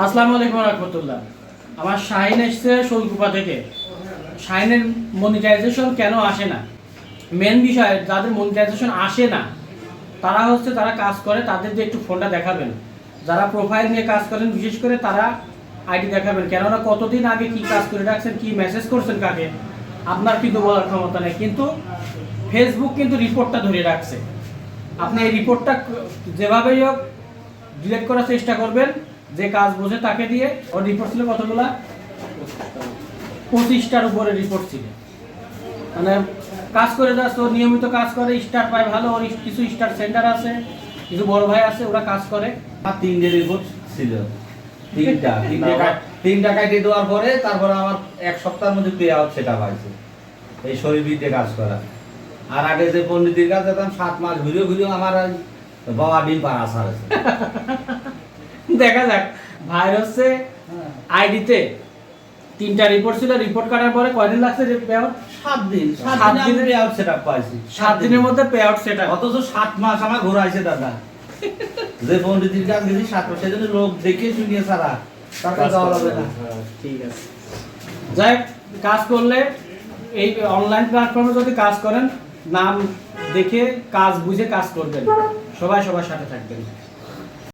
আসসালামু আলাইকুম রাহমাতুল্লাহ। আমার শাহিন এসছে শোলকুপা থেকে। শাহিনের মনিটাইজেশন কেন আসে না? মেন বিষয়, যাদের মনিটাইজেশন আসে না তারা কাজ করে, তাদের যে একটু ফোনটা দেখাবেন। যারা প্রোফাইল নিয়ে কাজ করেন বিশেষ করে তারা আইডি দেখাবেন, কেননা কতদিন আগে কি কাজ করে রাখছেন, কি মেসেজ করছেন কাকে, আপনার কিন্তু বলার ক্ষমতা নেই। কিন্তু ফেসবুক কিন্তু রিপোর্টটা ধরে রাখছে। আপনি এই রিপোর্টটা যেভাবেই হোক ডিলিট করার চেষ্টা করবেন। যে কাজ বোঝে তাকে দিয়ে। ওর রিপোর্ট ছিল কতগুলা? 25টার উপরে রিপোর্ট ছিল। মানে কাজ করে যাচ্ছে, ও নিয়মিত কাজ করে, স্টার পায় ভালো। ওর কিছু স্টার সেন্টার আছে, কিছু বড় ভাই আছে, ওরা কাজ করে। আমার 3 রিপোর্ট ছিল, তিনটা কাটিয়ে দেওয়ার পরে তারপরে আমার 1 সপ্তাহের মধ্যে পে আউট সেটা পাইছে এই শরীরবিদ্যে কাজ করা। আর আগে যে পণ্ডিতের কাজ যেতাম 7 মাস ঘুরেও আমার বাবা ডিম পাড়া আসার আছে। দেখা যাক। ভাই হচ্ছে আইডিতে 3টা রিপোর্ট ছিল। রিপোর্ট কাটার পরে কয়দিন লাগছে যে পে আউট? 7 দিন। 7 7 দিনে দিনে পে আউট সেটআপ পাইছি। 7 দিনের মধ্যে পে আউট সেটা। অথচ 7 মাস আমার ঘোরাইছে দাদা। যে পণ্ডিতের কাজ গেছি 7 মাস, সেজন্য লোক দেখে শুনিয়ে সারা টাকা দেওয়া হবে না। ঠিক আছে, যাই কাজ করলে এই অনলাইন প্ল্যাটফর্মে যদি কাজ করেন, নাম দেখে কাজ বুঝে কাজ করবেন। সবাই সবার সাথে থাকবেন।